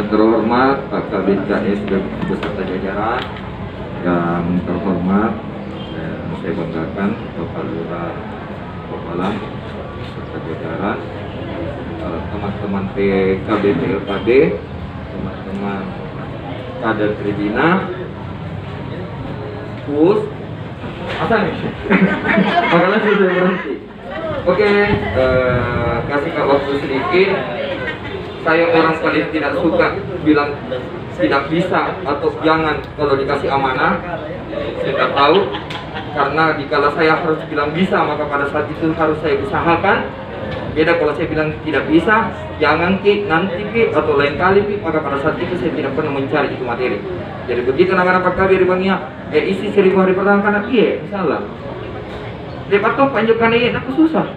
Yang terhormat Pak Kabid KS beserta jajaran, yang terhormat saya banggakan Bapak Lurah Papalang beserta jajaran, teman-teman PKB PLKB, teman-teman kader Tribina, Pus, masa nih? Makanya sudah berhenti. Oke, kasih waktu sedikit. Saya orang paling tidak suka bilang tidak bisa atau jangan kalau dikasih amanah. Saya tidak tahu, karena dikala saya harus bilang bisa, maka pada saat itu harus saya usahakan. Beda kalau saya bilang tidak bisa, jangan ki, nanti ki, atau lain kali ki, maka pada saat itu saya tidak pernah mencari itu materi. Jadi begitu anak-anak Pak Kabir Bangia, isi 1000 hari pertama karena iya, misalnya lepas itu panjangkan ini aku susah.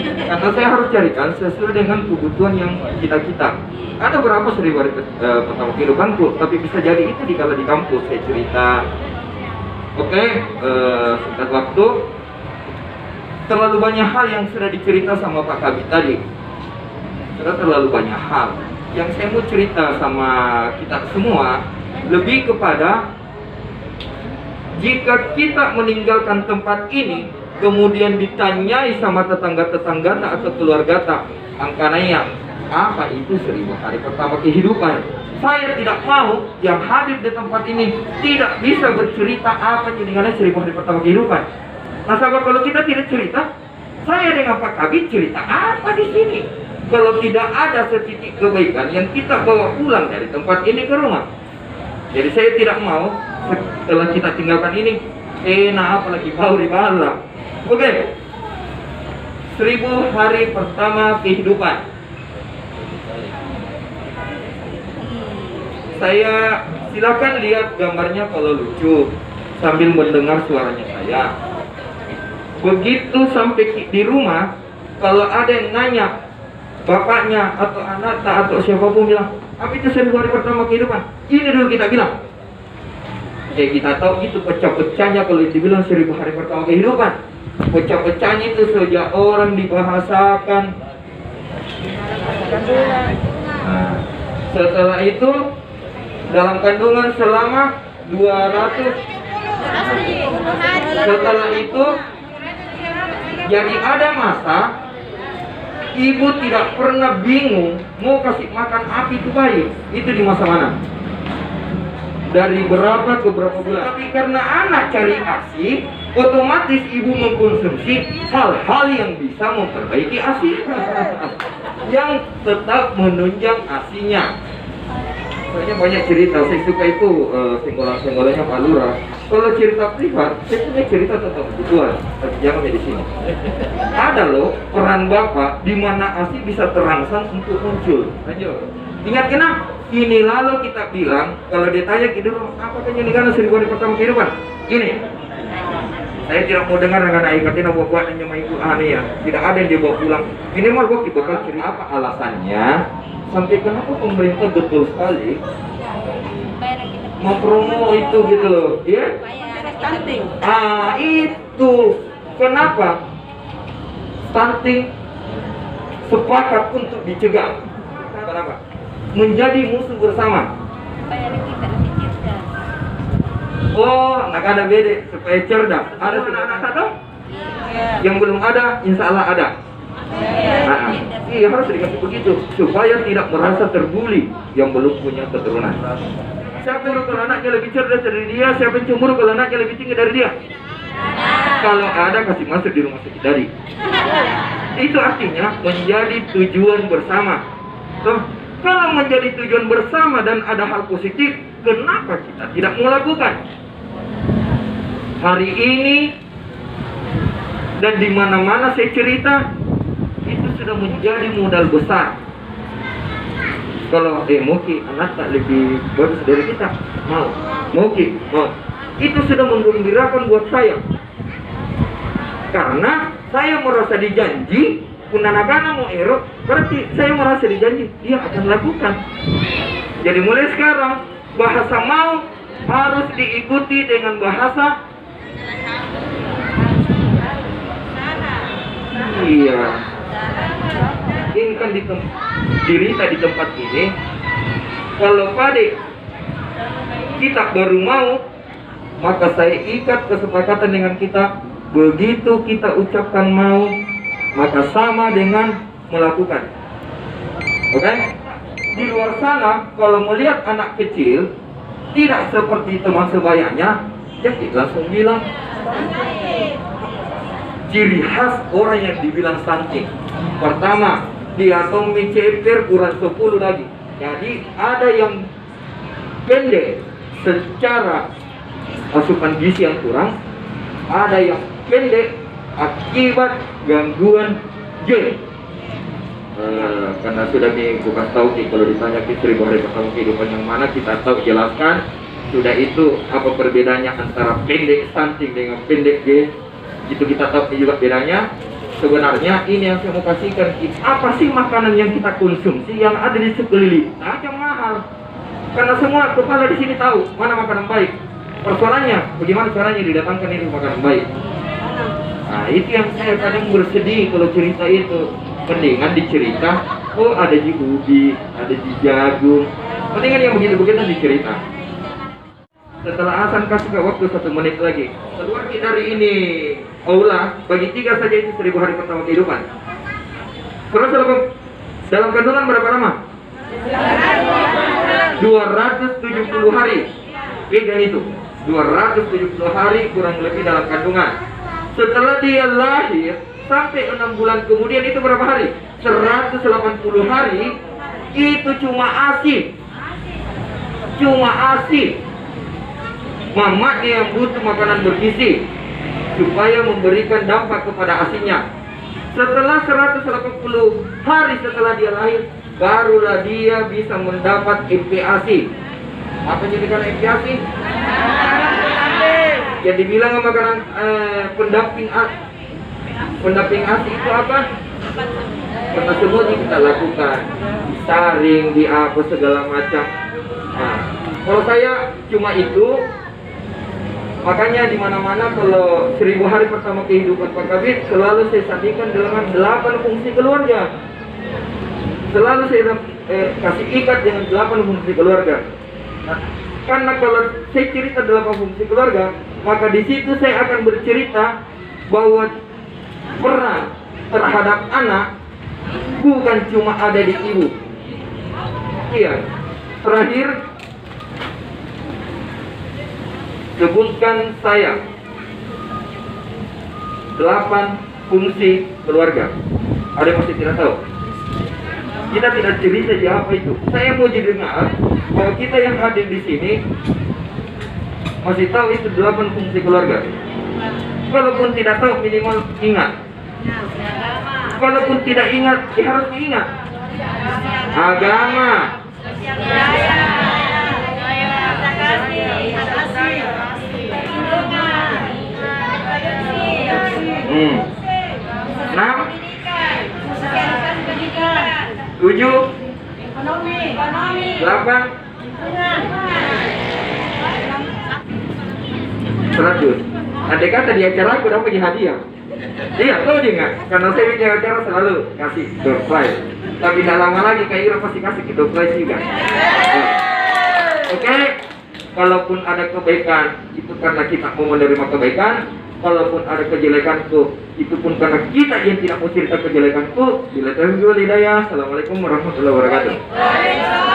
Karena saya harus carikan sesuai dengan kebutuhan yang kita. Ada berapa 1000 hari pertama kehidupanku, tapi bisa jadi itu dikala di kampus saya cerita. Oke, singkat waktu, terlalu banyak hal yang sudah dicerita sama Pak Kabit tadi. Sudah terlalu banyak hal yang saya mau cerita sama kita semua, lebih kepada jika kita meninggalkan tempat ini, kemudian ditanyai sama tetangga-tetangga atau keluarga, angkananya apa itu 1000 hari pertama kehidupan. Saya tidak mau yang hadir di tempat ini tidak bisa bercerita apa jadinya 1000 hari pertama kehidupan. Nah sahabat, kalau kita tidak cerita, saya dengan Pak Kabit cerita apa di sini? Kalau tidak ada setitik kebaikan yang kita bawa pulang dari tempat ini ke rumah. Jadi saya tidak mau setelah kita tinggalkan ini, apalagi bau di bala. Oke, 1000 hari pertama kehidupan. Saya silakan lihat gambarnya kalau lucu sambil mendengar suaranya saya. Begitu sampai di rumah, kalau ada yang nanya, bapaknya atau anak atau siapapun bilang, apa itu 1000 hari pertama kehidupan? Ini dulu kita bilang. Kita tahu itu pecah-pecahnya kalau dibilang 1000 hari pertama kehidupan. Pecah-pecahnya itu sejak orang dibahasakan. Nah, setelah itu dalam kandungan selama 200. Setelah itu jadi ada masa ibu tidak pernah bingung mau kasih makan api itu bayi. Itu di masa mana? Dari berapa ke berapa bulan. Tapi karena anak cari ASI, otomatis ibu mengkonsumsi hal-hal yang bisa memperbaiki ASI, yang tetap menunjang ASInya. Soalnya banyak cerita, saya suka itu senggolan-senggolannya Pak Lurah. Kalau cerita privat, saya punya cerita tentang kebutuhan, tapi jangan di sini. Ada loh peran bapak di mana ASI bisa terangsang untuk muncul. Ayo, ingat kenapa? Ini lalu kita bilang, kalau ditanya kita apa kenyalikan 1000 hari pertama kehidupan? Ini, saya tidak mau dengar dengan ayat katina buat sama ibu ya. Tidak ada yang dibawa pulang. Minimal gua kita bakal cerita apa alasannya. Sampai kenapa pemerintah betul sekali mempromo itu gitu loh, ya? Stunting. Itu kenapa stunting sepakat untuk dicegah? Kenapa? Menjadi musuh bersama. Oh, nak ada beda supaya cerdas. Ada anak-anak satu? Yang belum ada, insya Allah ada. Iya, harus dikasih begitu supaya tidak merasa terbuli yang belum punya keturunan. Siapa yang kalau anaknya lebih cerdas dari dia? Siapa yang cemburu kalau anaknya lebih tinggi dari dia? Kalau ada, kasih masuk di rumah sakit dari. Itu artinya menjadi tujuan bersama. Tuh, kalau menjadi tujuan bersama dan ada hal positif, kenapa kita tidak melakukan? Hari ini dan di mana-mana saya cerita, itu sudah menjadi modal besar. Kalau Moki anak tak lebih bagus dari kita, mau Moki mau, itu sudah menggembirakan buat saya, karena saya merasa dijanji punanagana mau erok, berarti saya merasa dijanji dia akan lakukan. Jadi mulai sekarang bahasa mau harus diikuti dengan bahasa iya. Ini kan dirita di tempat ini Kalau pada kita baru mau, maka saya ikat kesepakatan dengan kita. Begitu kita ucapkan mau, maka sama dengan melakukan. Oke? Di luar sana, kalau melihat anak kecil tidak seperti teman sebayanya, ya kita langsung bilang. Ciri khas orang yang dibilang stunting. Pertama, dia tommy ceper kurang 10 lagi. Jadi ada yang pendek secara asupan gizi yang kurang, ada yang pendek akibat gangguan gen. Karena sudah bukan tahu kalau ditanya 1000 hari pertama kehidupan yang mana, kita tahu jelaskan. Sudah itu apa perbedaannya antara pendek stunting dengan pendek gen, itu kita tahu juga bedanya. Sebenarnya ini yang saya mau kasihkan, apa sih makanan yang kita konsumsi yang ada di sekeliling? Nah, yang mahal. Karena semua kepala di sini tahu mana makanan baik. Persoalannya, bagaimana caranya didatangkan ini makanan baik? Nah, itu yang saya kadang bersedih kalau cerita itu. Mendingan dicerita, oh ada di ubi, ada di jagung. Mendingan yang begitu-begitu dicerita. Setelah azan kasih waktu 1 menit lagi. Keluar kita dari ini aula, bagi 3 saja itu 1000 hari pertama kehidupan. Terus dalam kandungan berapa lama? 270 hari. Pegang itu. 270 hari kurang lebih dalam kandungan. Setelah dia lahir sampai 6 bulan kemudian itu berapa hari? 180 hari. Itu cuma ASI. Cuma ASI. Mamanya yang butuh makanan bergizi supaya memberikan dampak kepada asinya. Setelah 180 hari setelah dia lahir, barulah dia bisa mendapat MPASI. Apa yang dikatakan MPASI? Yang dibilang makanan pendamping ASI itu apa? Karena semuanya kita lakukan, disaring, di apa segala macam. Nah, kalau saya cuma itu. Makanya di mana-mana kalau 1000 hari pertama kehidupan Pak Kabit selalu saya sandingkan dengan 8 fungsi keluarga. Selalu saya kasih ikat dengan 8 fungsi keluarga. Nah, karena kalau saya cerita 8 fungsi keluarga, maka di situ saya akan bercerita bahwa peran terhadap anak bukan cuma ada di ibu. Iya. Terakhir, sebutkan saya 8 fungsi keluarga. Ada yang masih tidak tahu? Kita tidak cerita siapa itu. Saya mau dengar bahwa kita yang hadir di sini masih tahu itu 8 fungsi keluarga. Walaupun tidak tahu, minimal ingat. Walaupun tidak ingat, ya harus diingat. Agama. Enam, 7, 8, 100. Andai kata di acara aku dapat hadiah. Iya, tahu dia nggak? Karena saya di acara selalu kasih door prize. Tapi tidak lama lagi Kak Ira pasti kasih door prize juga. Oke, kalaupun ada kebaikan itu karena kita mau menerima kebaikan. Kalaupun ada kejelekanku, itu pun karena kita yang tidak mau cerita kejelekanku. Bila terhidayah. Assalamualaikum warahmatullahi wabarakatuh.